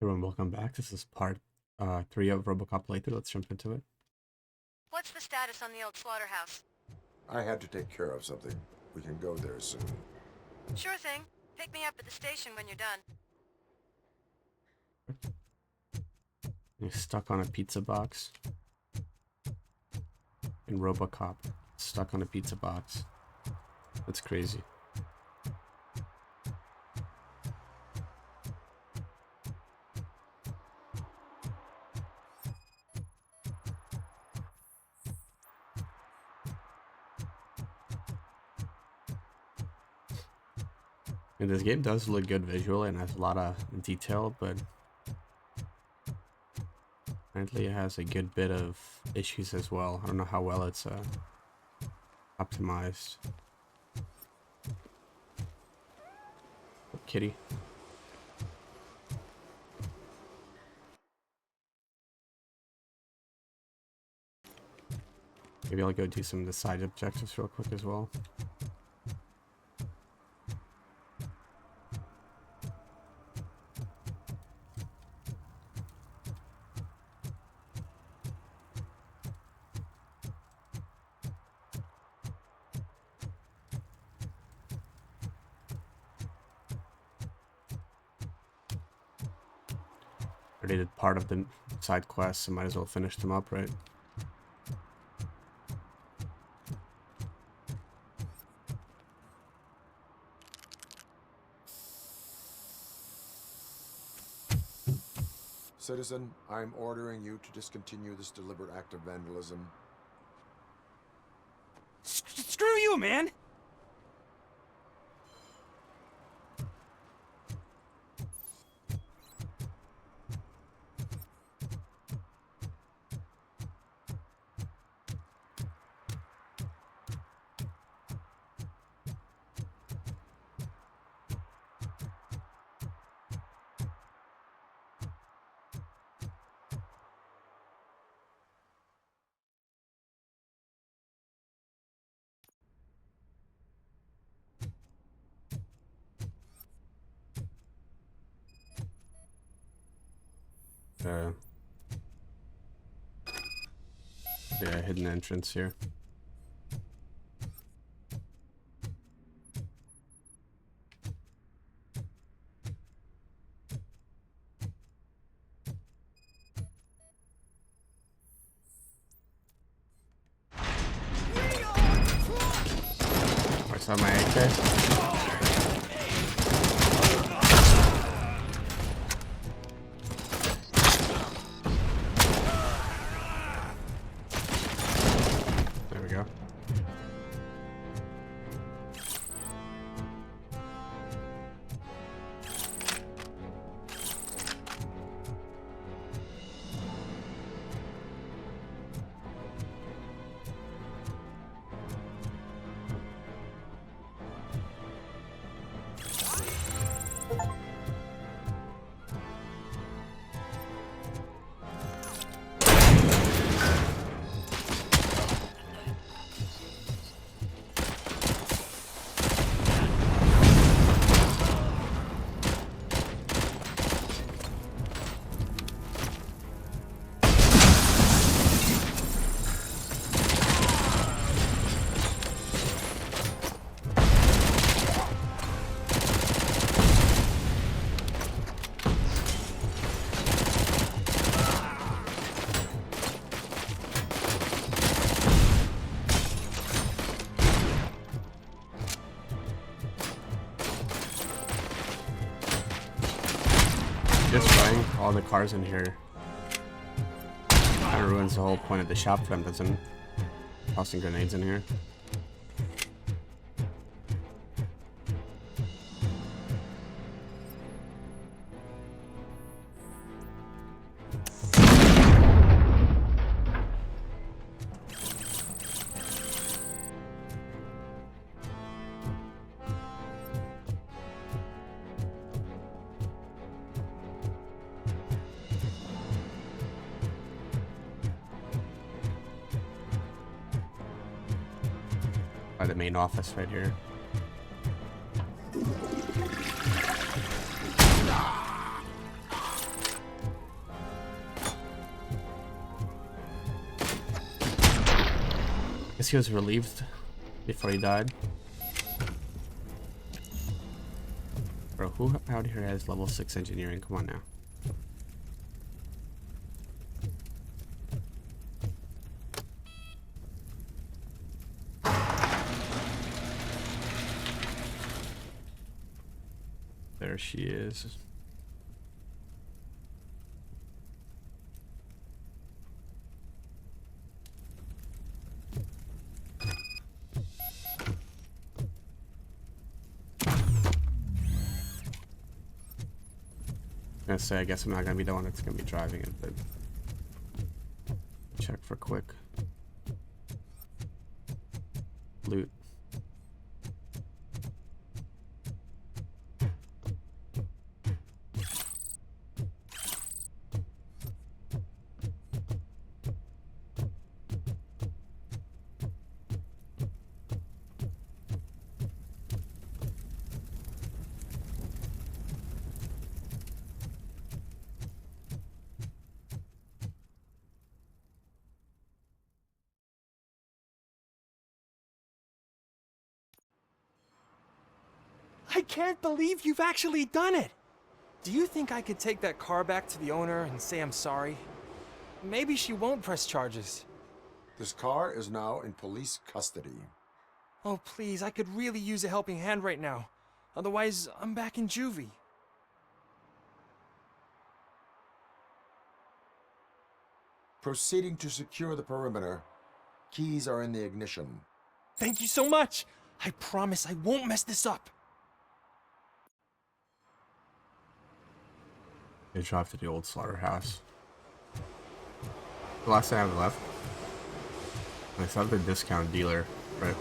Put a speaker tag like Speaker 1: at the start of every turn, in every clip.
Speaker 1: Everyone, welcome back. This is part 3 of RoboCop Playthrough. Let's jump into it.
Speaker 2: What's the status on the old slaughterhouse?
Speaker 3: I had to take care of something. We can go there soon.
Speaker 2: Sure thing. Pick me up at the station when you're done.
Speaker 1: You're stuck on a pizza box. In RoboCop, stuck on a pizza box. That's crazy. And this game does look good visually and has a lot of detail, but apparently it has a good bit of issues as well. I don't know how well it's optimized. Oh, kitty. Maybe I'll go do some of the side objectives real quick as well. Already did part of the side quests, so might as well finish them up, right?
Speaker 3: Citizen, I'm ordering you to discontinue this deliberate act of vandalism.
Speaker 4: Screw you, man!
Speaker 1: Yeah, hidden entrance here. What's up, my AK? There we go. Just buying all the cars in here kind of ruins the whole point of the shop for them, doesn't tossing grenades in here. By the main office right here. guess he was relieved before he died. Bro, who out here has level 6 engineering? Come on now. There she is. I was gonna say, I guess I'm not gonna be the one that's gonna be driving it, but check for quick loot.
Speaker 4: I can't believe you've actually done it! Do you think I could take that car back to the owner and say I'm sorry? Maybe she won't press charges.
Speaker 3: This car is now in police custody.
Speaker 4: Oh, please, I could really use a helping hand right now. Otherwise, I'm back in juvie.
Speaker 3: Proceeding to secure the perimeter. Keys are in the ignition.
Speaker 4: Thank you so much! I promise I won't mess this up.
Speaker 1: They drive to the old slaughterhouse. The last thing I have left. I saw the discount dealer, right?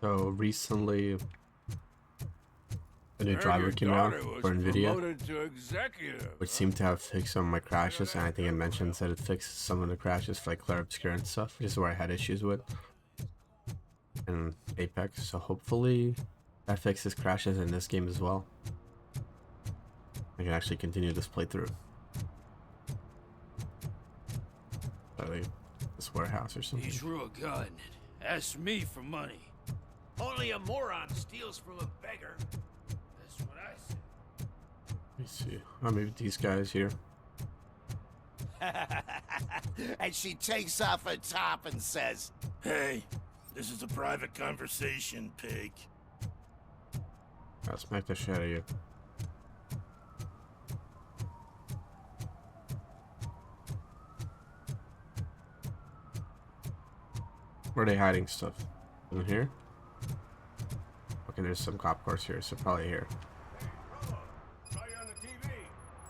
Speaker 1: So recently, a new driver came out for NVIDIA, which seemed to have fixed some of my crashes, and I think it mentions that it fixes some of the crashes for like Claire Obscure and stuff, which is where I had issues with in Apex. So hopefully that fixes crashes in this game as well. I can actually continue this playthrough. Like this warehouse or something.
Speaker 5: He drew a gun, asked me for money. Only a moron steals from a beggar. That's what I said.
Speaker 1: Let me see. Oh, maybe these guys here.
Speaker 6: And she takes off her top and says,
Speaker 5: Hey, this is a private conversation, pig.
Speaker 1: I'll smack the shit out of you. Where are they hiding stuff? In here? Okay, there's some cop cars here, so probably here.
Speaker 5: Hey, Robo, saw you on the TV.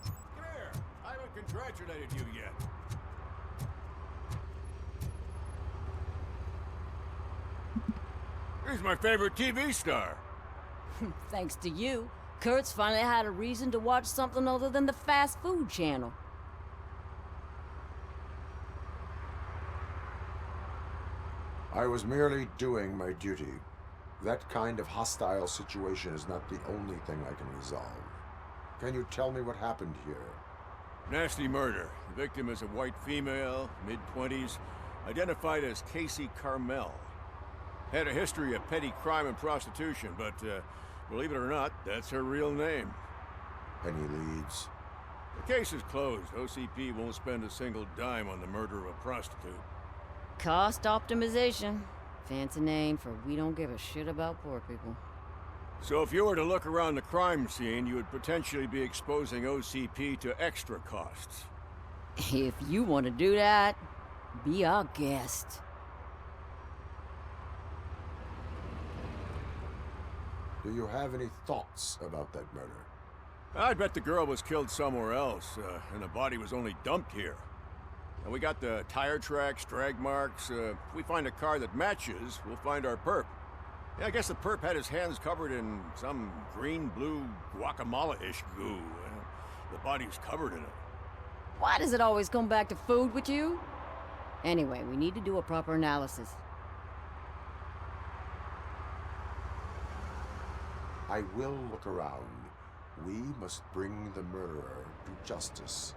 Speaker 5: Come here. I haven't congratulated you yet. He's my favorite TV star.
Speaker 7: Thanks to you, Kurt's finally had a reason to watch something other than the fast food channel.
Speaker 3: I was merely doing my duty. That kind of hostile situation is not the only thing I can resolve. Can you tell me what happened here?
Speaker 5: Nasty murder. The victim is a white female, mid-20s, identified as Casey Carmel. Had a history of petty crime and prostitution, but believe it or not, that's her real name.
Speaker 3: Any leads?
Speaker 5: The case is closed. OCP won't spend a single dime on the murder of a prostitute.
Speaker 7: Cost optimization. Fancy name for we don't give a shit about poor people.
Speaker 5: So if you were to look around the crime scene, you would potentially be exposing OCP to extra costs.
Speaker 7: If you want to do that, be our guest.
Speaker 3: Do you have any thoughts about that murder?
Speaker 5: I'd bet the girl was killed somewhere else, and the body was only dumped here. And we got the tire tracks, drag marks. If we find a car that matches, we'll find our perp. Yeah, I guess the perp had his hands covered in some green-blue guacamole-ish goo. The body's covered in it.
Speaker 7: Why does it always come back to food with you? Anyway, we need to do a proper analysis.
Speaker 3: I will look around. We must bring the murderer to justice.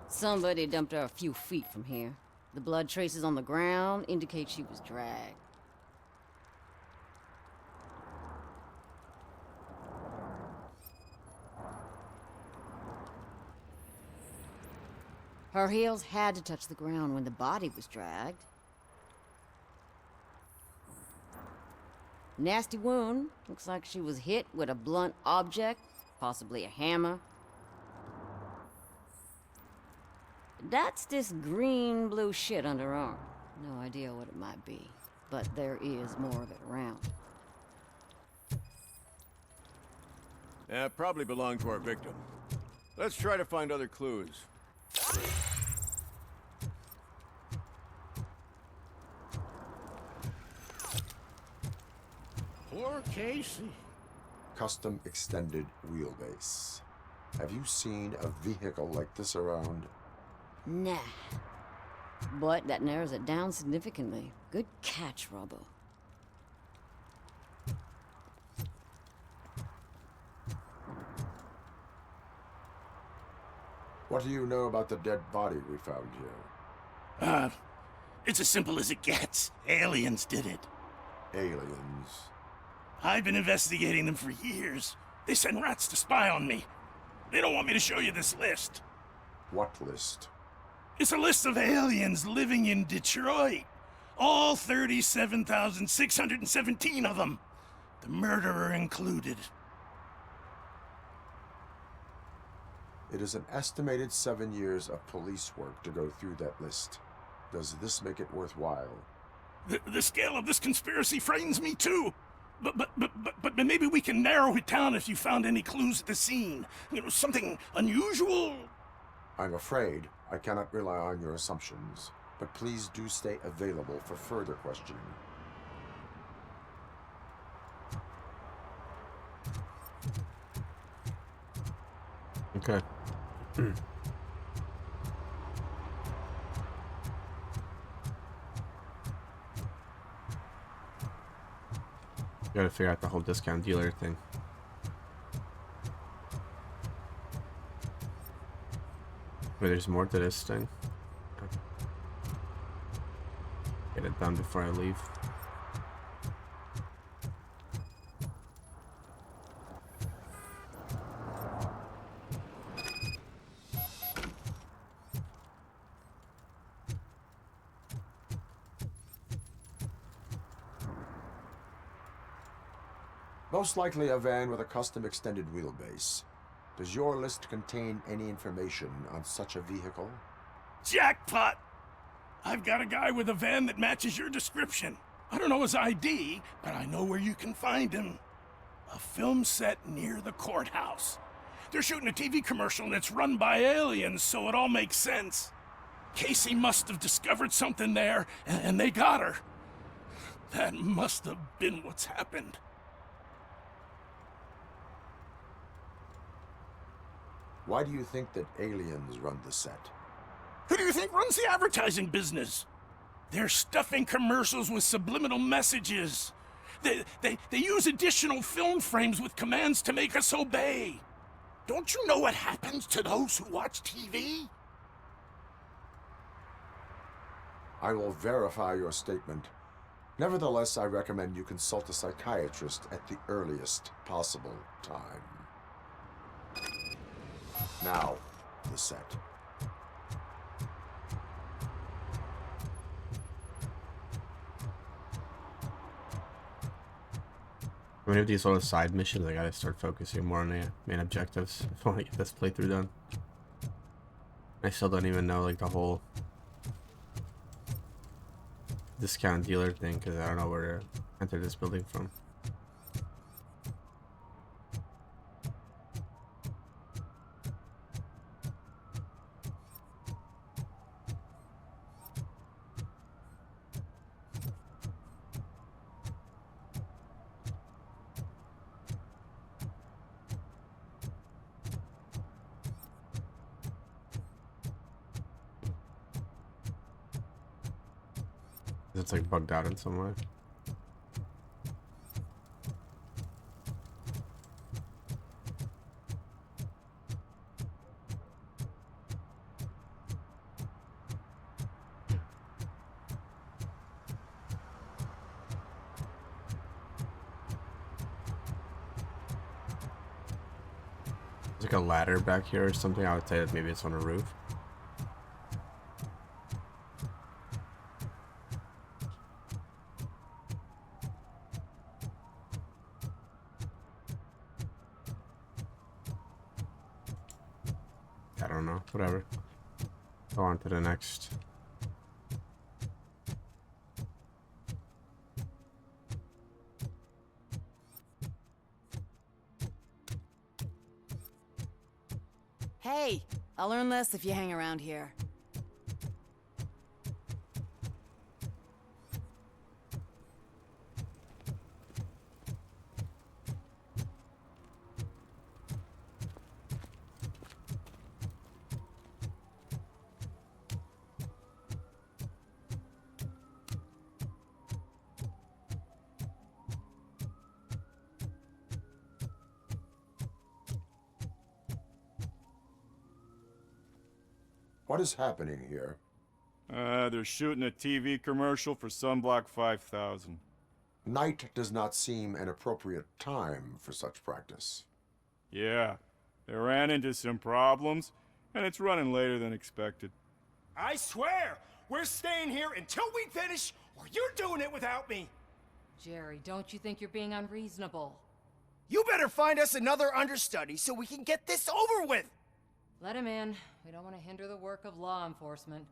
Speaker 7: Somebody dumped her a few feet from here. The blood traces on the ground indicate she was dragged. Her heels had to touch the ground when the body was dragged. Nasty wound. Looks like she was hit with a blunt object, possibly a hammer. That's this green-blue shit under her arm. No idea what it might be, but there is more of it around.
Speaker 5: Yeah, probably belonged to our victim. Let's try to find other clues.
Speaker 6: Poor Casey.
Speaker 3: Custom extended wheelbase. Have you seen a vehicle like this around?
Speaker 7: Nah. But that narrows it down significantly. Good catch, Robo.
Speaker 3: What do you know about the dead body we found here?
Speaker 6: It's as simple as it gets. Aliens did it.
Speaker 3: Aliens.
Speaker 6: I've been investigating them for years. They send rats to spy on me. They don't want me to show you this list.
Speaker 3: What list?
Speaker 6: It's a list of aliens living in Detroit. All 37,617 of them. The murderer included.
Speaker 3: It is an estimated 7 years of police work to go through that list. Does this make it worthwhile?
Speaker 6: The scale of this conspiracy frightens me too. But maybe we can narrow it down if you found any clues at the scene. You know, something unusual.
Speaker 3: I'm afraid I cannot rely on your assumptions, but please do stay available for further questioning.
Speaker 1: Okay. Gotta figure out the whole discount dealer thing. Wait, there's more to this thing. Get it done before I leave.
Speaker 3: Most likely a van with a custom extended wheelbase. Does your list contain any information on such a vehicle?
Speaker 6: Jackpot! I've got a guy with a van that matches your description. I don't know his ID, but I know where you can find him. A film set near the courthouse. They're shooting a TV commercial and it's run by aliens, so it all makes sense. Casey must have discovered something there, and they got her. That must have been what's happened.
Speaker 3: Why do you think that aliens run the set?
Speaker 6: Who do you think runs the advertising business? They're stuffing commercials with subliminal messages. They use additional film frames with commands to make us obey. Don't you know what happens to those who watch TV?
Speaker 3: I will verify your statement. Nevertheless, I recommend you consult a psychiatrist at the earliest possible time. Now, the set.
Speaker 1: Many of these little side missions, I gotta start focusing more on the main objectives if I want to get this playthrough done. I still don't even know like the whole discount dealer thing because I don't know where to enter this building from. It's like bugged out in some way. There's like a ladder back here or something. I would say that maybe it's on a roof. I don't know. Whatever. Go on to the next.
Speaker 8: Hey, I'll learn less if you hang around here.
Speaker 3: What is happening here?
Speaker 9: They're shooting a TV commercial for Sunblock 5000.
Speaker 3: Night does not seem an appropriate time for such practice.
Speaker 9: Yeah, they ran into some problems, and it's running later than expected.
Speaker 6: I swear, we're staying here until we finish, or you're doing it without me.
Speaker 10: Jerry, don't you think you're being unreasonable?
Speaker 6: You better find us another understudy so we can get this over with.
Speaker 10: Let him in. We don't want to hinder the work of law enforcement.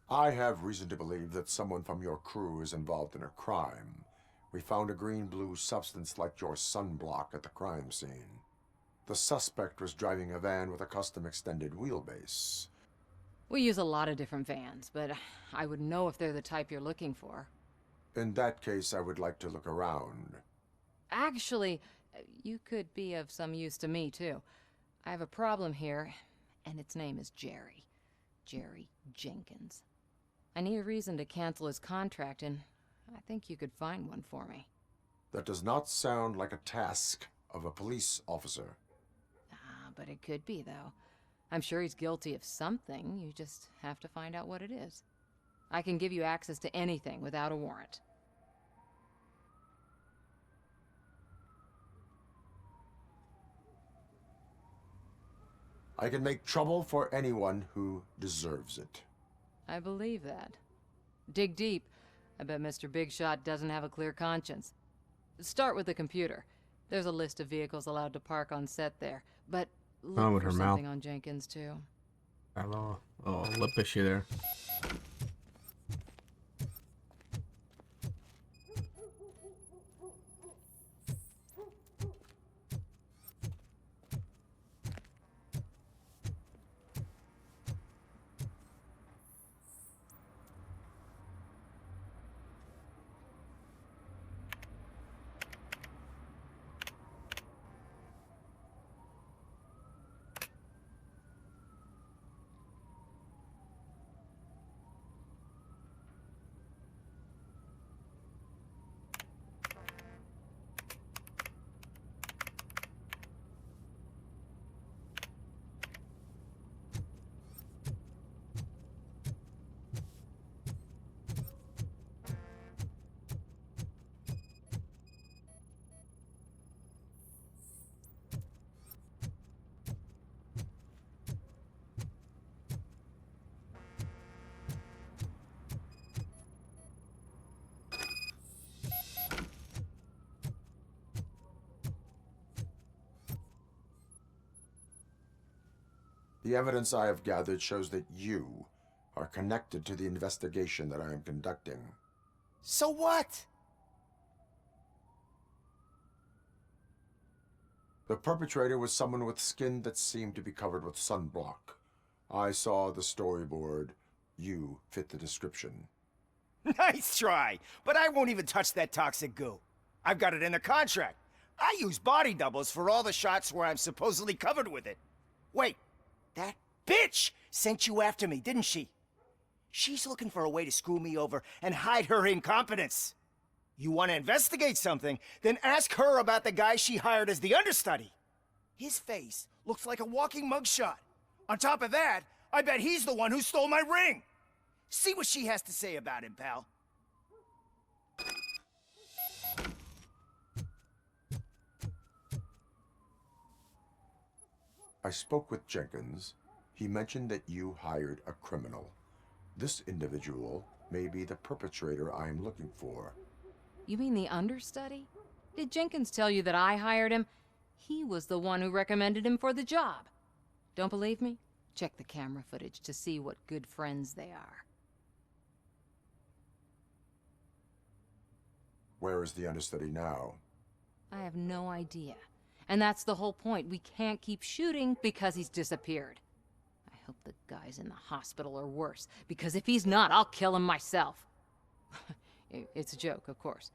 Speaker 3: I have reason to believe that someone from your crew is involved in a crime. We found a green-blue substance like your sunblock at the crime scene. The suspect was driving a van with a custom extended wheelbase.
Speaker 10: We use a lot of different vans, but I wouldn't know if they're the type you're looking for.
Speaker 3: In that case, I would like to look around.
Speaker 10: Actually, you could be of some use to me, too. I have a problem here, and its name is Jerry. Jerry Jenkins. I need a reason to cancel his contract, and I think you could find one for me.
Speaker 3: That does not sound like a task of a police officer.
Speaker 10: But it could be, though. I'm sure he's guilty of something. You just have to find out what it is. I can give you access to anything without a warrant.
Speaker 3: I can make trouble for anyone who deserves it.
Speaker 10: I believe that. Dig deep. I bet Mr. Big Shot doesn't have a clear conscience. Start with the computer. There's a list of vehicles allowed to park on set there, but look
Speaker 1: with
Speaker 10: for
Speaker 1: her
Speaker 10: something
Speaker 1: mouth.
Speaker 10: on Jenkins, too.
Speaker 1: I have a lip issue there.
Speaker 3: The evidence I have gathered shows that you are connected to the investigation that I am conducting.
Speaker 6: So what?
Speaker 3: The perpetrator was someone with skin that seemed to be covered with sunblock. I saw the storyboard. You fit the description.
Speaker 6: Nice try, but I won't even touch that toxic goo.
Speaker 11: I've got it in the contract. I use body doubles for all the shots where I'm supposedly covered with it. Wait, that bitch sent you after me, didn't she? She's looking for a way to screw me over and hide her incompetence. You want to investigate something, then ask her about the guy she hired as the understudy. His face looks like a walking mugshot. On top of that, I bet he's the one who stole my ring. See what she has to say about him, pal.
Speaker 3: I spoke with Jenkins. He mentioned that you hired a criminal. This individual may be the perpetrator I am looking for.
Speaker 10: You mean the understudy? Did Jenkins tell you that I hired him? He was the one who recommended him for the job. Don't believe me? Check the camera footage to see what good friends they are.
Speaker 3: Where is the understudy now?
Speaker 10: I have no idea. And that's the whole point. We can't keep shooting because he's disappeared. I hope the guy's in the hospital or worse, because if he's not, I'll kill him myself. It's a joke, of course.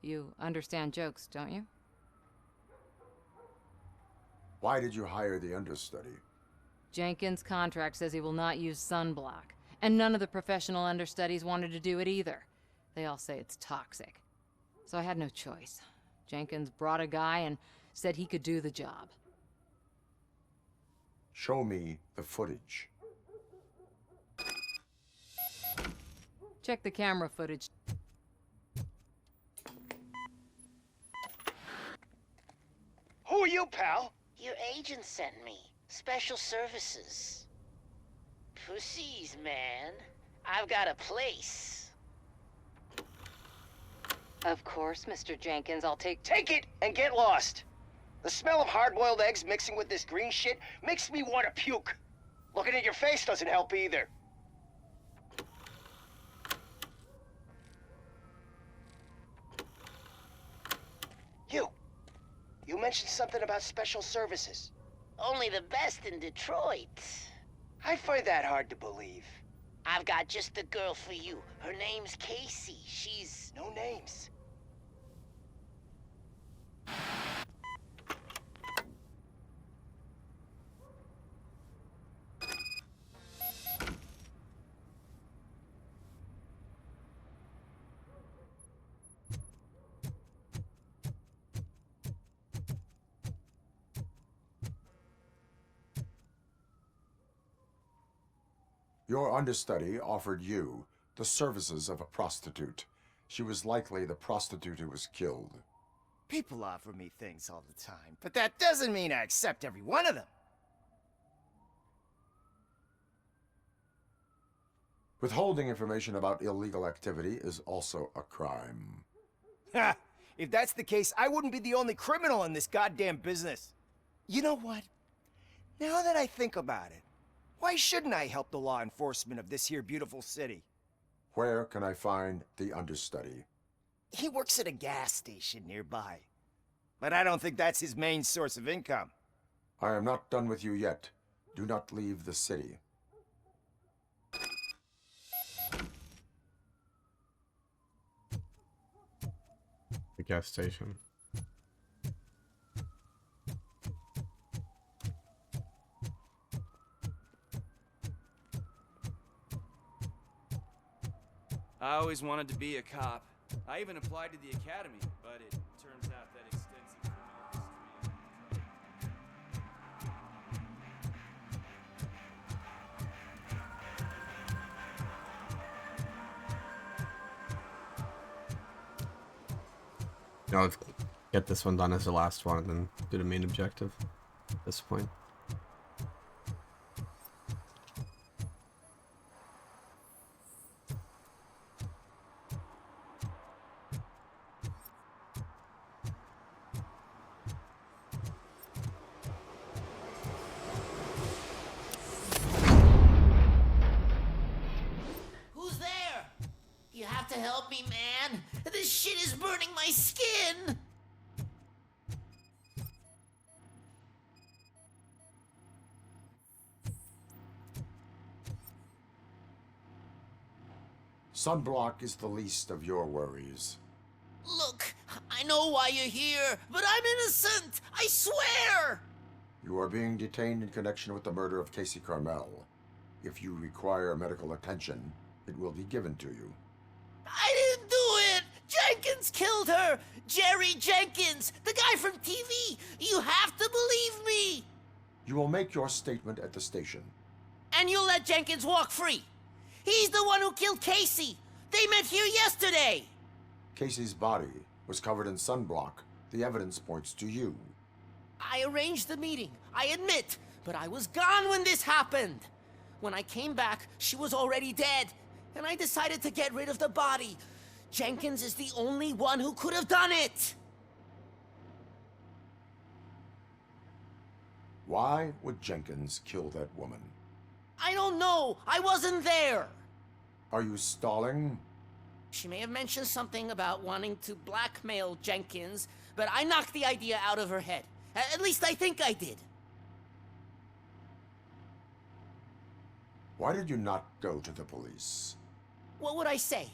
Speaker 10: You understand jokes, don't you?
Speaker 3: Why did you hire the understudy?
Speaker 10: Jenkins' contract says he will not use sunblock, and none of the professional understudies wanted to do it either. They all say it's toxic. So I had no choice. Jenkins brought a guy and said he could do the job.
Speaker 3: Show me the footage.
Speaker 10: Check the camera footage.
Speaker 11: Who are you, pal?
Speaker 12: Your agent sent me. Special services. Pussies, man. I've got a place.
Speaker 10: Of course, Mr. Jenkins, I'll take
Speaker 11: Take it and get lost. The smell of hard-boiled eggs mixing with this green shit makes me want to puke. Looking at your face doesn't help either. You mentioned something about special services.
Speaker 12: Only the best in Detroit.
Speaker 11: I find that hard to believe.
Speaker 12: I've got just the girl for you. Her name's Casey. She's...
Speaker 11: No names.
Speaker 3: Your understudy offered you the services of a prostitute. She was likely the prostitute who was killed.
Speaker 11: People offer me things all the time, but that doesn't mean I accept every one of them.
Speaker 3: Withholding information about illegal activity is also a crime.
Speaker 11: Ha! If that's the case, I wouldn't be the only criminal in this goddamn business. You know what? Now that I think about it, why shouldn't I help the law enforcement of this here beautiful city?
Speaker 3: Where can I find the understudy?
Speaker 11: He works at a gas station nearby. But I don't think that's his main source of income.
Speaker 3: I am not done with you yet. Do not leave the city.
Speaker 1: The gas station.
Speaker 4: I always wanted to be a cop. I even applied to the academy, but it turns out that extensive criminal
Speaker 1: history. I'll get this one done as the last one and then do the main objective at this point.
Speaker 12: Who's there? You have to help me, man. This shit is burning my skin.
Speaker 3: Sunblock is the least of your worries.
Speaker 12: Look,
Speaker 13: I know why you're here, but I'm innocent! I swear!
Speaker 3: You are being detained in connection with the murder of Casey Carmel. If you require medical attention, it will be given to you.
Speaker 13: I didn't do it! Jenkins killed her! Jerry Jenkins, the guy from TV! You have to believe me!
Speaker 3: You will make your statement at the station.
Speaker 13: And you'll let Jenkins walk free! He's the one who killed Casey! They met here yesterday!
Speaker 3: Casey's body was covered in sunblock. The evidence points to you.
Speaker 13: I arranged the meeting, I admit, but I was gone when this happened. When I came back, she was already dead, and I decided to get rid of the body. Jenkins is the only one who could have done it!
Speaker 3: Why would Jenkins kill that woman?
Speaker 13: I don't know! I wasn't there!
Speaker 3: Are you stalling?
Speaker 13: She may have mentioned something about wanting to blackmail Jenkins, but I knocked the idea out of her head. At least I think I did.
Speaker 3: Why did you not go to the police?
Speaker 13: What would I say?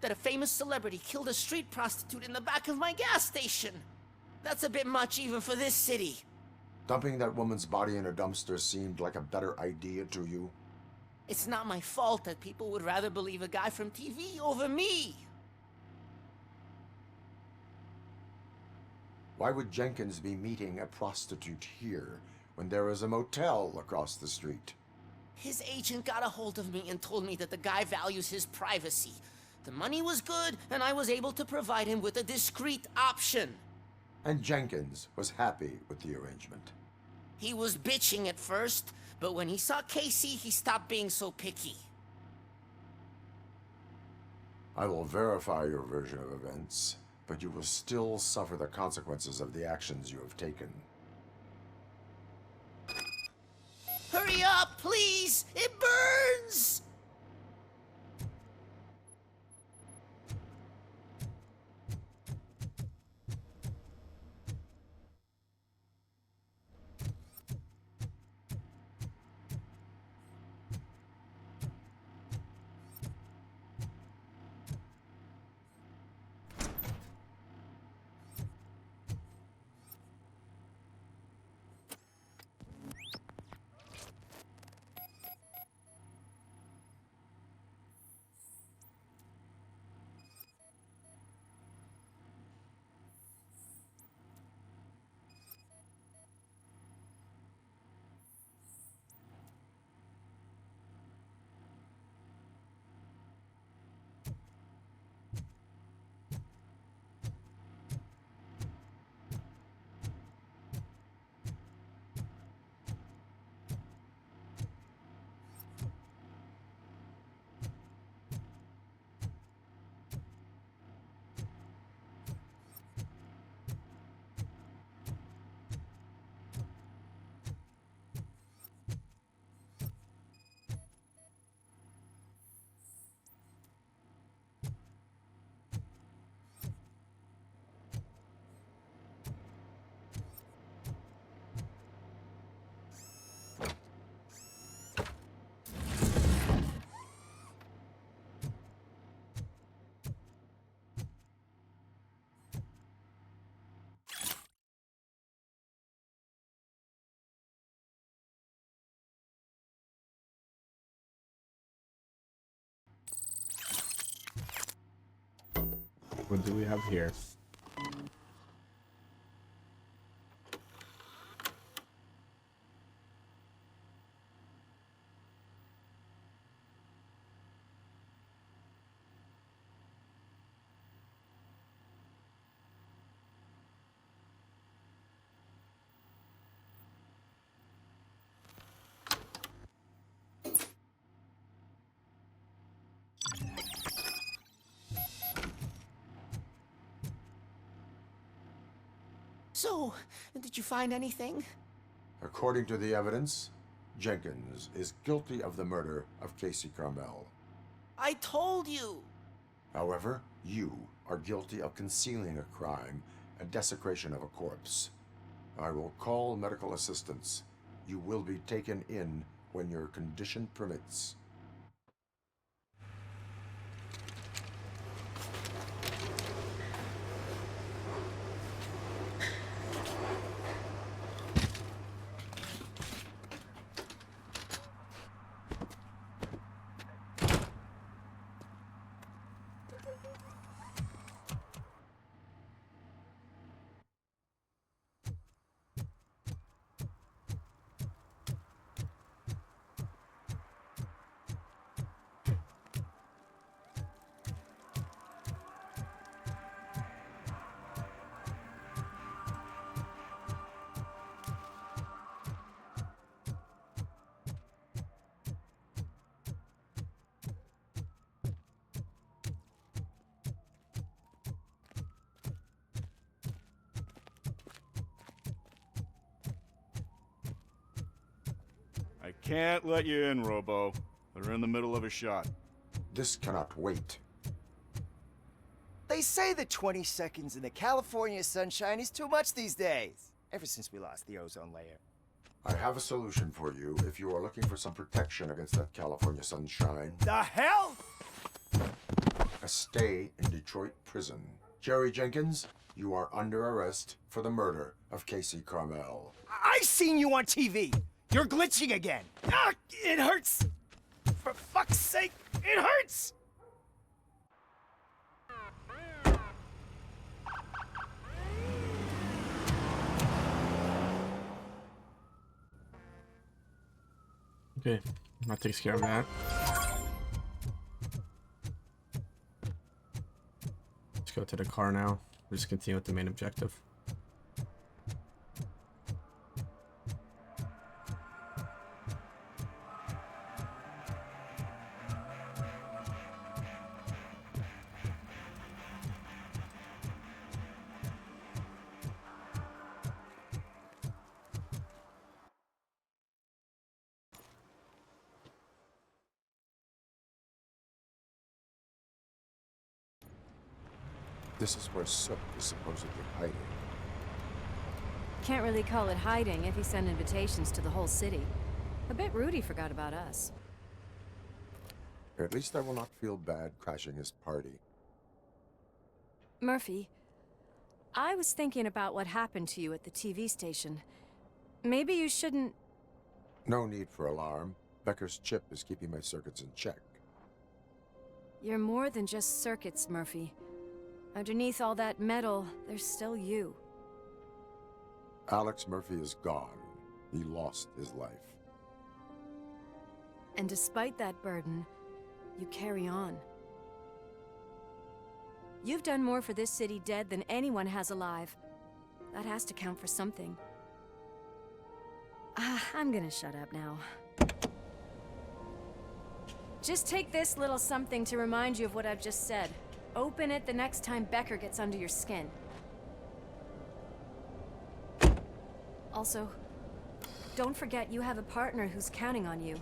Speaker 13: That a famous celebrity killed a street prostitute in the back of my gas station? That's a bit much even for this city.
Speaker 3: Dumping that woman's body in a dumpster seemed like a better idea to you?
Speaker 13: It's not my fault that people would rather believe a guy from TV over me.
Speaker 3: Why would Jenkins be meeting a prostitute here when there is a motel across the street?
Speaker 13: His agent got a hold of me and told me that the guy values his privacy. The money was good, and I was able to provide him with a discreet option.
Speaker 3: And Jenkins was happy with the arrangement.
Speaker 13: He was bitching at first, but when he saw Casey, he stopped being so picky.
Speaker 3: I will verify your version of events, but you will still suffer the consequences of the actions you have taken.
Speaker 13: Hurry up, please! It burns!
Speaker 1: What do we have here?
Speaker 13: So, did you find anything?
Speaker 3: According to the evidence, Jenkins is guilty of the murder of Casey Carmel.
Speaker 13: I told you!
Speaker 3: However, you are guilty of concealing a crime and desecration of a corpse. I will call medical assistance. You will be taken in when your condition permits.
Speaker 9: can't let you in, Robo. They're in the middle of a shot.
Speaker 3: This cannot wait.
Speaker 11: They say that 20 seconds in the California sunshine is too much these days. Ever since we lost the ozone layer.
Speaker 3: I have a solution for you if you are looking for some protection against that California sunshine.
Speaker 11: The hell?
Speaker 3: A stay in Detroit prison. Jerry Jenkins, you are under arrest for the murder of Casey Carmel.
Speaker 11: I seen you on TV. You're glitching again. Ah, it hurts. For fuck's sake, it hurts.
Speaker 1: Okay, that takes care of that. Let's go to the car now. Just continue with the main objective.
Speaker 3: This is where Soot is supposedly hiding.
Speaker 14: Can't really call it hiding if he sent invitations to the whole city. A bit rude he forgot about us.
Speaker 3: At least I will not feel bad crashing his party.
Speaker 14: Murphy, I was thinking about what happened to you at the TV station. Maybe you shouldn't...
Speaker 3: No need for alarm. Becker's chip is keeping my circuits in check.
Speaker 14: You're more than just circuits, Murphy. Underneath all that metal, there's still you.
Speaker 3: Alex Murphy is gone. He lost his life.
Speaker 14: And despite that burden, you carry on. You've done more for this city dead than anyone has alive. That has to count for something. I'm gonna shut up now. Just take this little something to remind you of what I've just said. Open it the next time Becker gets under your skin. Also, don't forget you have a partner who's counting on you.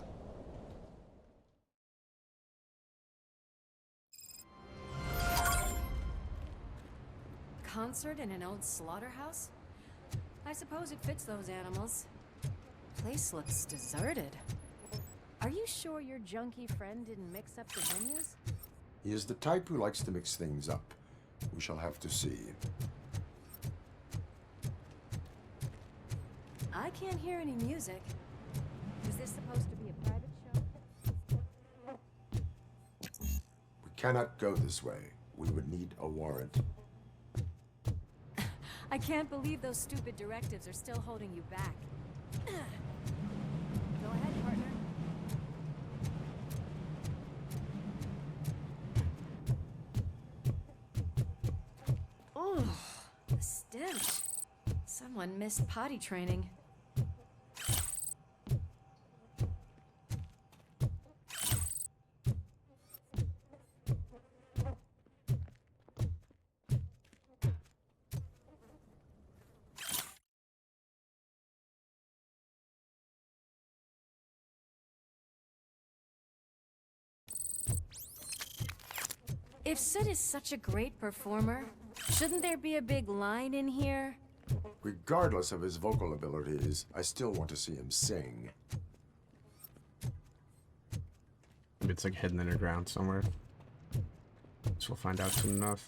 Speaker 14: Concert in an old slaughterhouse? I suppose it fits those animals. Place looks deserted. Are you sure your junkie friend didn't mix up the venues?
Speaker 3: He is the type who likes to mix things up. We shall have to see.
Speaker 14: I can't hear any music. Is this supposed to be a private show?
Speaker 3: We cannot go this way. We would need a warrant.
Speaker 14: I can't believe those stupid directives are still holding you back. Go ahead, partner. Oh, the stench. Someone missed potty training. If Soot is such a great performer, shouldn't there be a big line in here?
Speaker 3: Regardless of his vocal abilities, I still want to see him sing.
Speaker 1: Maybe it's like hidden underground somewhere. So we'll find out soon enough.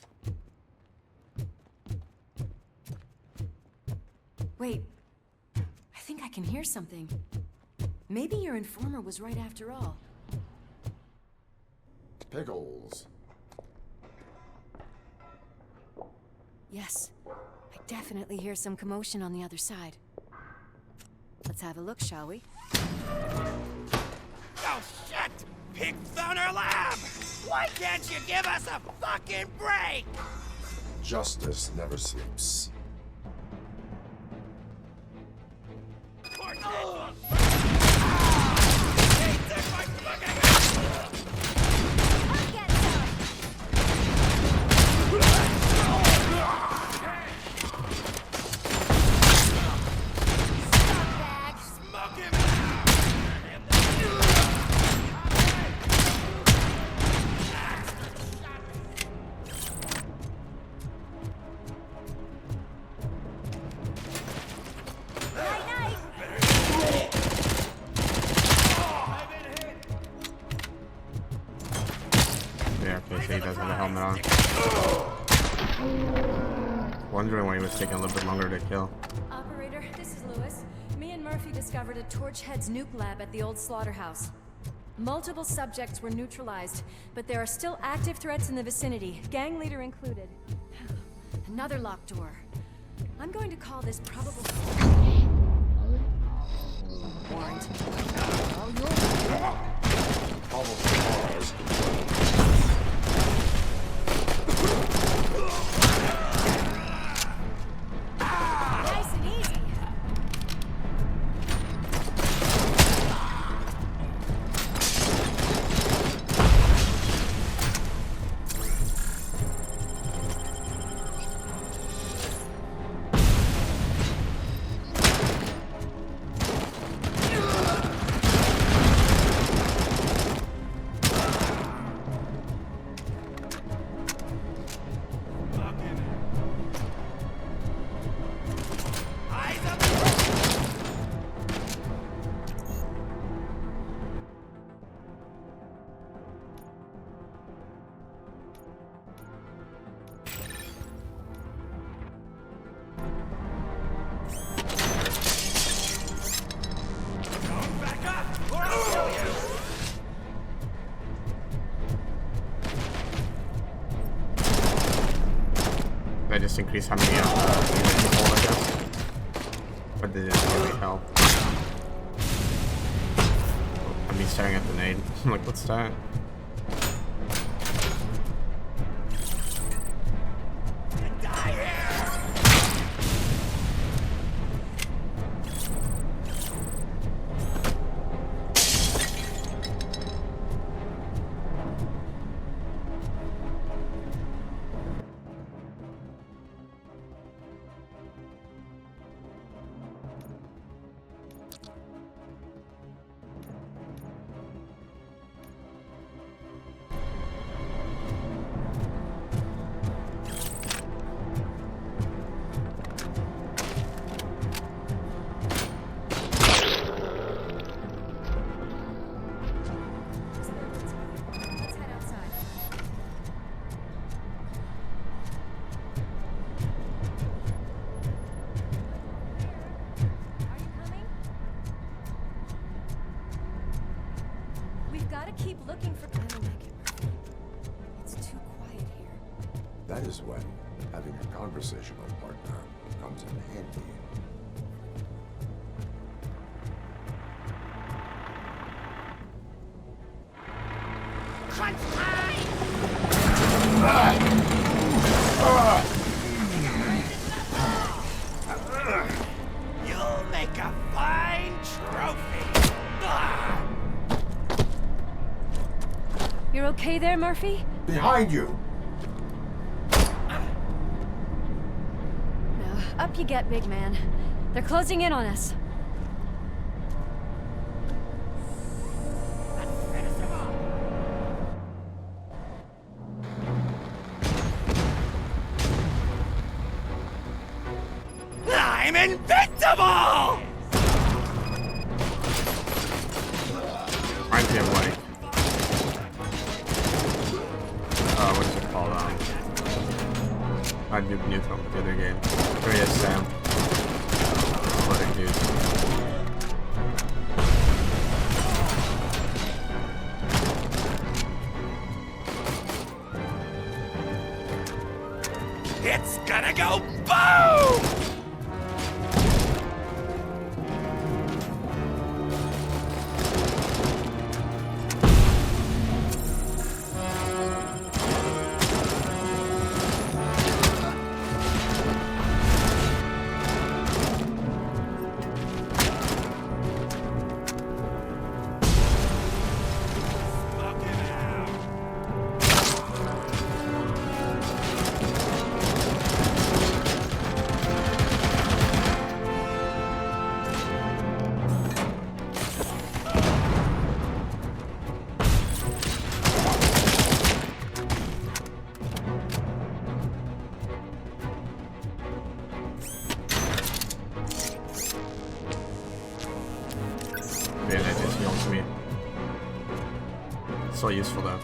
Speaker 14: Wait, I think I can hear something. Maybe your informer was right after all.
Speaker 3: Pickles.
Speaker 14: Yes, I definitely hear some commotion on the other side. Let's have a look, shall we?
Speaker 11: Oh, shit! Pig Thunder Lab! Why can't you give us a fucking break?
Speaker 3: Justice never sleeps.
Speaker 1: Wondering why he was taking a little bit longer to kill.
Speaker 14: Operator, this is Lewis. Me and Murphy discovered a Torchhead's nuke lab at the old slaughterhouse. Multiple subjects were neutralized, but there are still active threats in the vicinity, gang leader included. Another locked door. I'm going to call this probable... Warrant.
Speaker 3: Almost pause.
Speaker 14: Nice and easy.
Speaker 1: I just increase how many units you hold, I guess. But they didn't really help. I'm me staring at the nade. I'm like, what's that?
Speaker 14: Keep looking for... I don't like it. It's too quiet here.
Speaker 3: That is when having a conversational partner comes in handy.
Speaker 11: You'll make a fine trophy.
Speaker 14: You're okay there, Murphy?
Speaker 3: Behind you!
Speaker 14: No, up you get, big man. They're closing in on us.
Speaker 11: I'm invincible!
Speaker 1: Reminds me of like what is it called? I Duke Nukem, the other game. There he is, Sam. Floating dude.
Speaker 11: It's gonna go boom!
Speaker 1: Man, that just heals me. So useful though.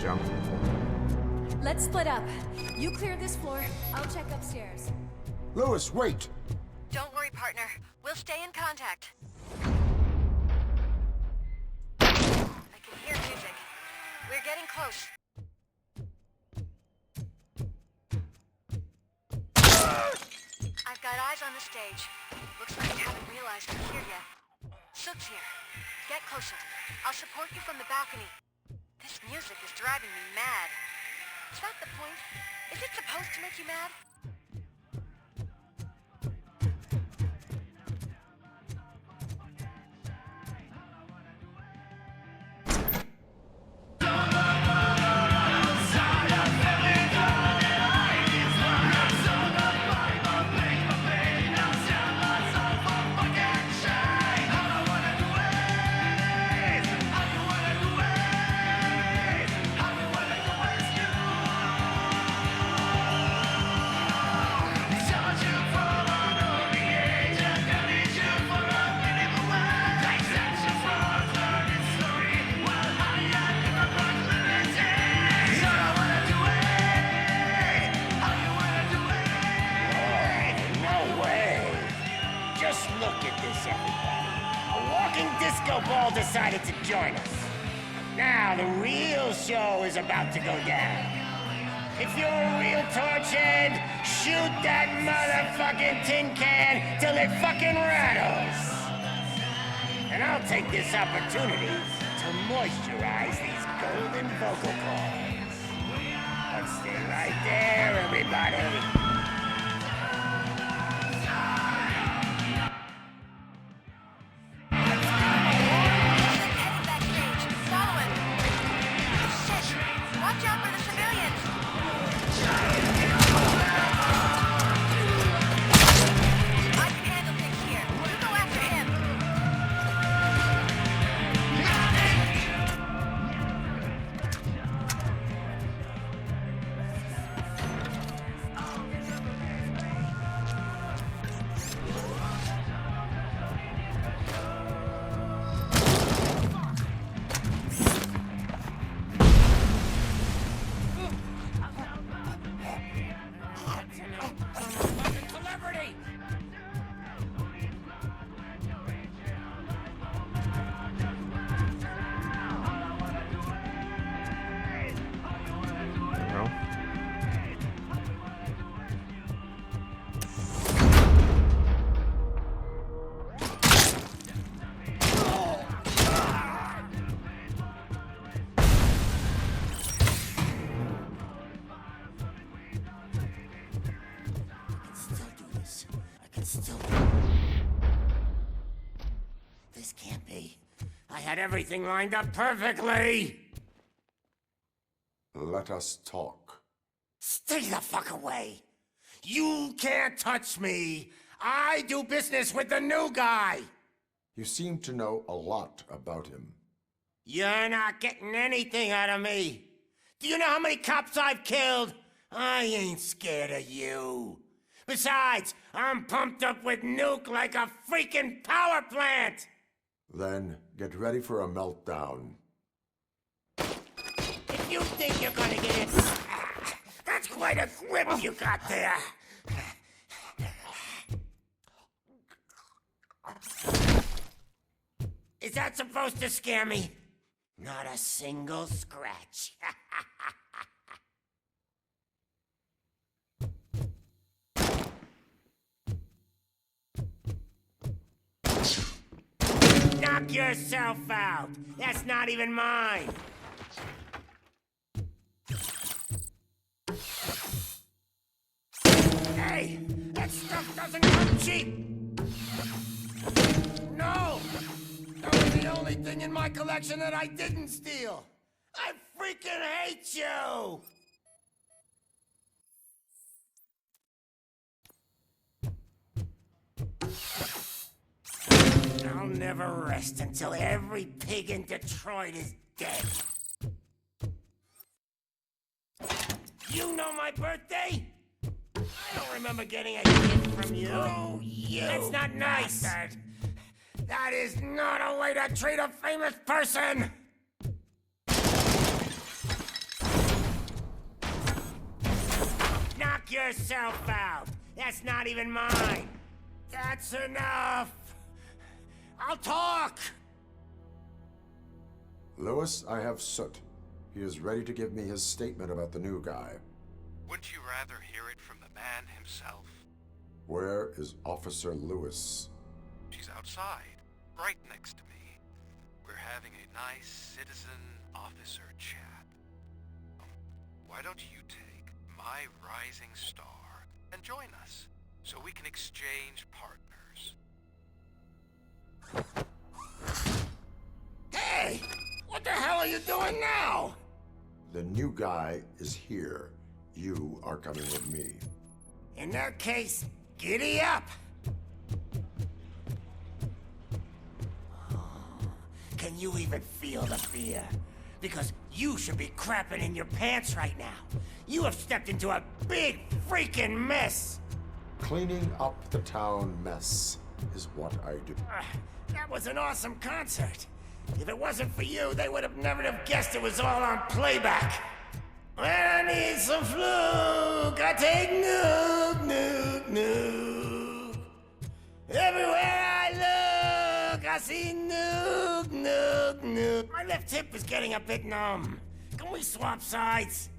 Speaker 1: jump.
Speaker 14: Let's split up. You clear this floor, I'll check upstairs.
Speaker 3: Lewis, wait!
Speaker 2: Don't worry, partner. We'll stay in contact. I can hear music. We're getting close. I've got eyes on the stage. Looks like you haven't realized we're here yet. Soot's here. Get closer. I'll support you from the balcony. This music is driving me mad. Is that the point? Is it supposed to make you mad?
Speaker 11: Ball decided to join us. Now the real show is about to go down. If you're a real torchhead, shoot that motherfucking tin can till it fucking rattles. And I'll take this opportunity to moisturize these golden vocal cords. But stay right there, everybody. This can't be. I had everything lined up perfectly!
Speaker 3: Let us talk.
Speaker 11: Stay the fuck away! You can't touch me! I do business with the new guy!
Speaker 3: You seem to know a lot about him.
Speaker 11: You're not getting anything out of me! Do you know how many cops I've killed? I ain't scared of you. Besides, I'm pumped up with nuke like a freaking power plant!
Speaker 3: Then get ready for a meltdown.
Speaker 11: If you think you're gonna get it... That's quite a grip you got there! Is that supposed to scare me? Not a single scratch. Knock yourself out. That's not even mine. Hey, that stuff doesn't come cheap. No! That was the only thing in my collection that I didn't steal. I freaking hate you! I'll never rest until every pig in Detroit is dead. You know my birthday? I don't remember getting a gift from you. Oh, you. That's not nice. Bastard. That is not a way to treat a famous person. Knock yourself out! That's not even mine! That's enough! I'll talk!
Speaker 3: Lewis, I have Soot. He is ready to give me his statement about the new guy.
Speaker 15: Wouldn't you rather hear it from the man himself?
Speaker 3: Where is Officer Lewis?
Speaker 15: She's outside, right next to me. We're having a nice citizen-officer chat. Why don't you take my rising star and join us, so we can exchange partners?
Speaker 11: Hey! What the hell are you doing now?
Speaker 3: The new guy is here. You are coming with me.
Speaker 11: In that case, giddy up! Can you even feel the fear? Because you should be crapping in your pants right now. You have stepped into a big freaking mess!
Speaker 3: Cleaning up the town mess is what I do.
Speaker 11: That was an awesome concert. If it wasn't for you, they would have never have guessed it was all on playback. When I need some fluke, I take nuke, nuke, nuke. Everywhere I look, I see nuke, nuke, nuke. My left hip is getting a bit numb. Can we swap sides?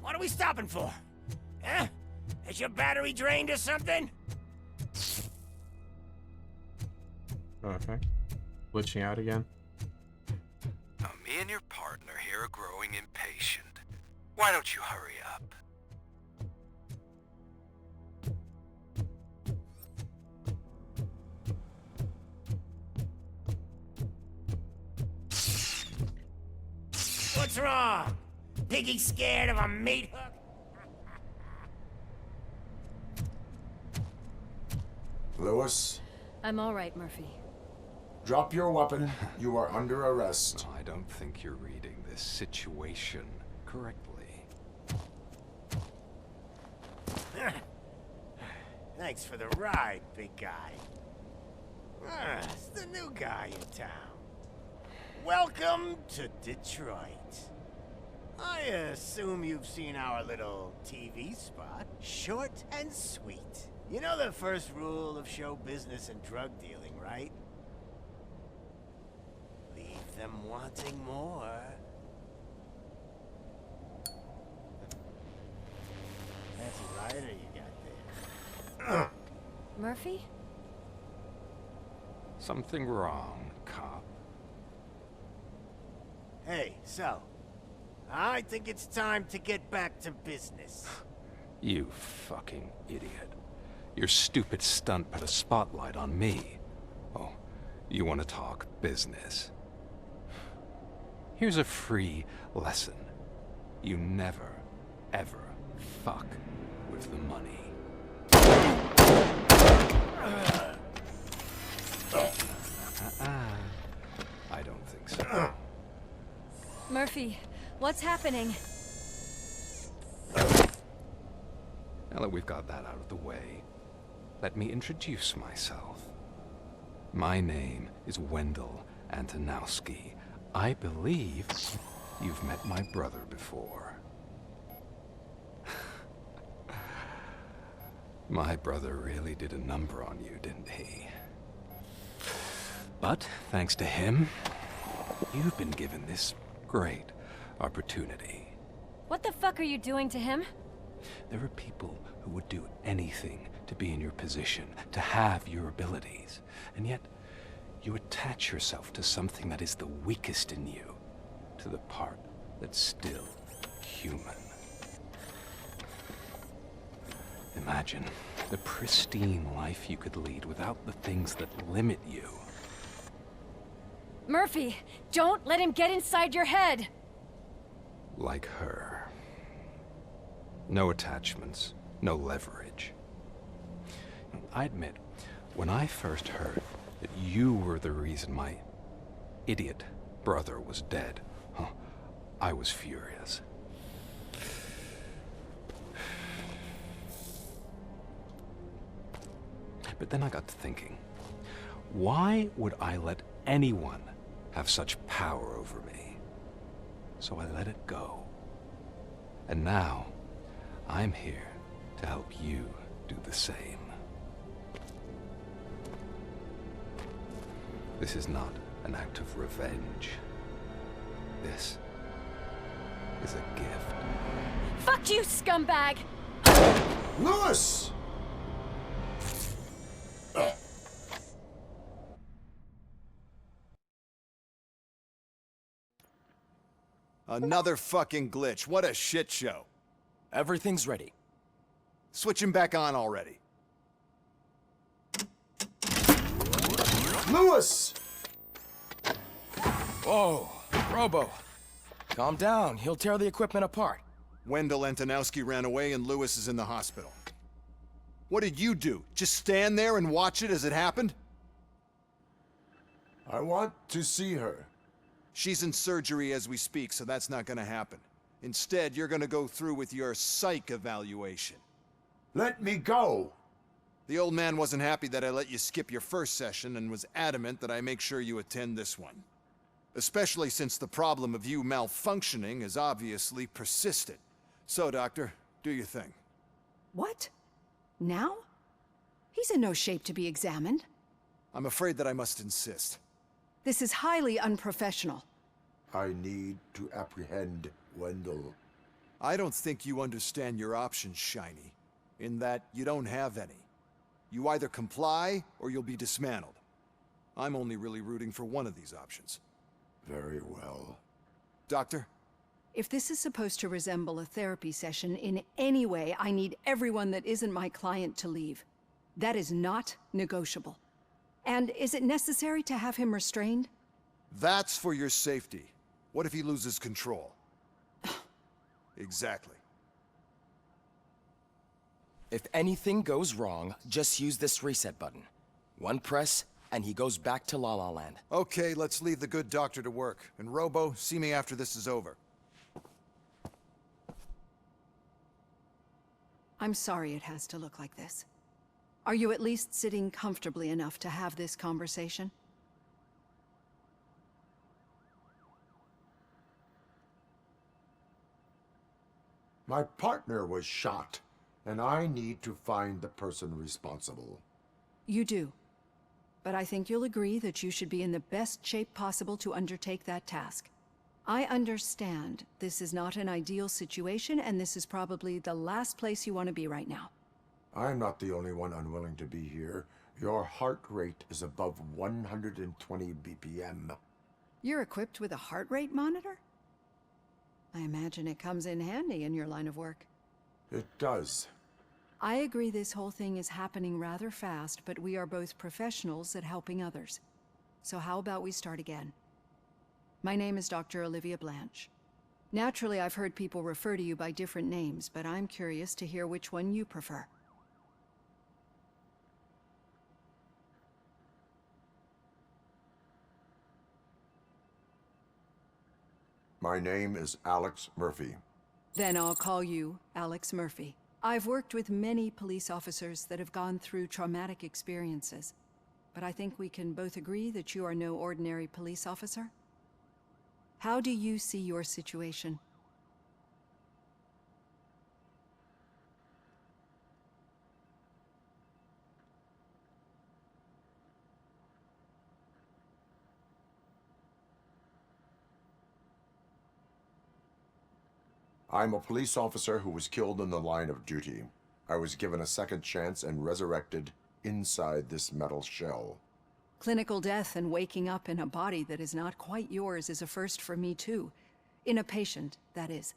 Speaker 11: What are we stopping for? Huh? Is your battery drained or something?
Speaker 1: Okay. Glitching out again.
Speaker 15: Now, me and your partner here are growing impatient. Why don't you hurry up?
Speaker 11: What's wrong? Piggy scared of a meat hook?
Speaker 3: Lewis,
Speaker 14: I'm all right, Murphy.
Speaker 3: drop your weapon. You are under arrest.
Speaker 16: I don't think you're reading this situation correctly.
Speaker 11: Thanks for the ride, big guy. It's the new guy in town. Welcome to Detroit. I assume you've seen our little TV spot. Short and sweet. You know the first rule of show business and drug dealing, right? Leave them wanting more. That's a rider you got there.
Speaker 14: Murphy?
Speaker 16: Something wrong, cop.
Speaker 11: Hey, so, I think it's time to get back to business.
Speaker 16: You fucking idiot. Your stupid stunt put a spotlight on me. Oh, you want to talk business? Here's a free lesson. You never, ever fuck with the money. I don't think so.
Speaker 14: Murphy, what's happening?
Speaker 16: Now that we've got that out of the way, let me introduce myself. My name is Wendell Antonowski. I believe you've met my brother before. My brother really did a number on you, didn't he? But thanks to him, you've been given this great opportunity.
Speaker 14: What the fuck are you doing to him?
Speaker 16: There are people who would do anything to be in your position, to have your abilities, and yet you attach yourself to something that is the weakest in you, to the part that's still human. Imagine the pristine life you could lead without the things that limit you.
Speaker 14: Murphy, don't let him get inside your head!
Speaker 16: Like her. No attachments, no leverage. I admit, when I first heard that you were the reason my idiot brother was dead, I was furious. But then I got to thinking, why would I let anyone have such power over me. So I let it go. And now, I'm here to help you do the same. This is not an act of revenge. This is a gift.
Speaker 14: Fuck you, scumbag!
Speaker 3: Lewis!
Speaker 17: Another fucking glitch. What a shit show.
Speaker 4: Everything's ready.
Speaker 17: Switch him back on already.
Speaker 3: Lewis!
Speaker 4: Whoa, Robo. Calm down. He'll tear the equipment apart.
Speaker 17: Wendell Antonowski ran away and Lewis is in the hospital. What did you do? Just stand there and watch it as it happened?
Speaker 3: I want to see her.
Speaker 17: She's in surgery as we speak, so that's not gonna happen. Instead, you're gonna go through with your psych evaluation.
Speaker 3: Let me go!
Speaker 17: The old man wasn't happy that I let you skip your first session and was adamant that I make sure you attend this one. Especially since the problem of you malfunctioning is obviously persistent. So, Doctor, do your thing.
Speaker 8: What? Now? He's in no shape to be examined.
Speaker 17: I'm afraid that I must insist.
Speaker 8: This is highly unprofessional.
Speaker 3: I need to apprehend Wendell.
Speaker 17: I don't think you understand your options, Shiny. In that, you don't have any. You either comply, or you'll be dismantled. I'm only really rooting for one of these options.
Speaker 3: Very well.
Speaker 17: Doctor?
Speaker 8: If this is supposed to resemble a therapy session in any way, I need everyone that isn't my client to leave. That is not negotiable. And is it necessary to have him restrained?
Speaker 17: That's for your safety. What if he loses control? Exactly.
Speaker 4: If anything goes wrong, just use this reset button. One press, and he goes back to La La Land.
Speaker 17: Okay, let's leave the good doctor to work. And Robo, see me after this is over.
Speaker 8: I'm sorry it has to look like this. Are you at least sitting comfortably enough to have this conversation?
Speaker 3: My partner was shot, and I need to find the person responsible.
Speaker 8: You do. But I think you'll agree that you should be in the best shape possible to undertake that task. I understand this is not an ideal situation, and this is probably the last place you want to be right now.
Speaker 3: I'm not the only one unwilling to be here. Your heart rate is above 120 BPM.
Speaker 8: You're equipped with a heart rate monitor? I imagine it comes in handy in your line of work.
Speaker 3: It does.
Speaker 8: I agree this whole thing is happening rather fast, but we are both professionals at helping others. So how about we start again? My name is Dr. Olivia Blanche. Naturally, I've heard people refer to you by different names, but I'm curious to hear which one you prefer.
Speaker 3: My name is Alex Murphy.
Speaker 8: Then I'll call you Alex Murphy. I've worked with many police officers that have gone through traumatic experiences, but I think we can both agree that you are no ordinary police officer. How do you see your situation?
Speaker 3: I'm a police officer who was killed in the line of duty. I was given a second chance and resurrected inside this metal shell.
Speaker 8: Clinical death and waking up in a body that is not quite yours is a first for me too. In a patient, that is.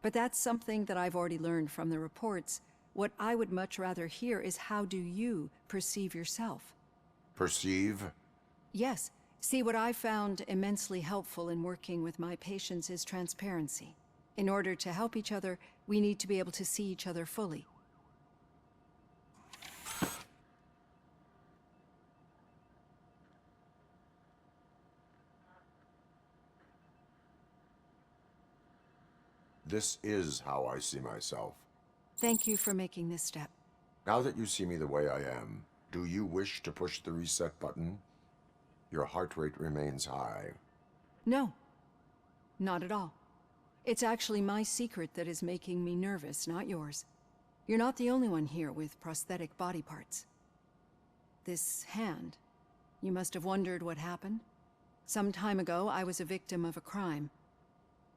Speaker 8: But that's something that I've already learned from the reports. What I would much rather hear is how do you perceive yourself?
Speaker 3: Perceive?
Speaker 8: Yes. See, what I found immensely helpful in working with my patients is transparency. In order to help each other, we need to be able to see each other fully.
Speaker 3: This is how I see myself.
Speaker 8: Thank you for making this step.
Speaker 3: Now that you see me the way I am, do you wish to push the reset button? Your heart rate remains high.
Speaker 8: No, not at all. It's actually my secret that is making me nervous, not yours. You're not the only one here with prosthetic body parts. This hand, you must have wondered what happened. Some time ago, I was a victim of a crime.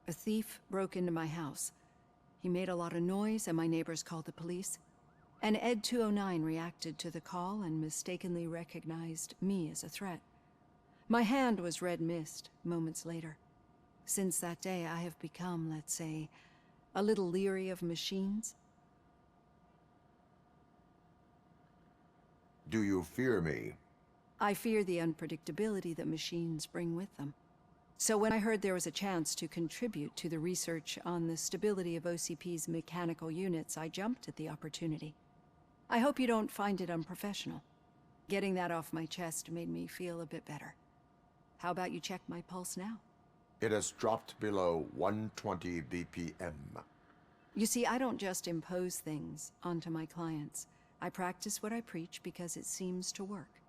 Speaker 8: A thief broke into my house. He made a lot of noise and my neighbors called the police. And Ed 209 reacted to the call and mistakenly recognized me as a threat. My hand was red mist moments later. Since that day, I have become, let's say, a little leery of machines.
Speaker 3: Do you fear me?
Speaker 8: I fear the unpredictability that machines bring with them. So when I heard there was a chance to contribute to the research on the stability of OCP's mechanical units, I jumped at the opportunity. I hope you don't find it unprofessional. Getting that off my chest made me feel a bit better. How about you check my pulse now?
Speaker 3: It has dropped below 120 BPM.
Speaker 8: You see, I don't just impose things onto my clients. I practice what I preach because it seems to work.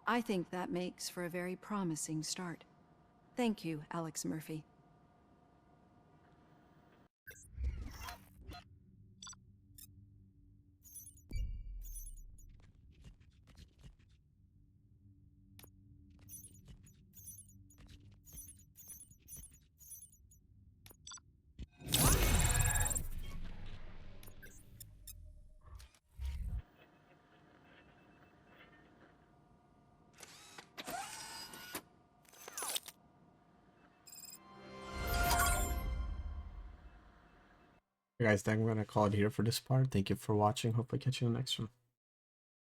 Speaker 8: I think that makes for a very promising start. Thank you, Alex Murphy.
Speaker 1: Guys, I think I'm gonna call it here for this part. Thank you for watching. Hopefully catch you in the next one.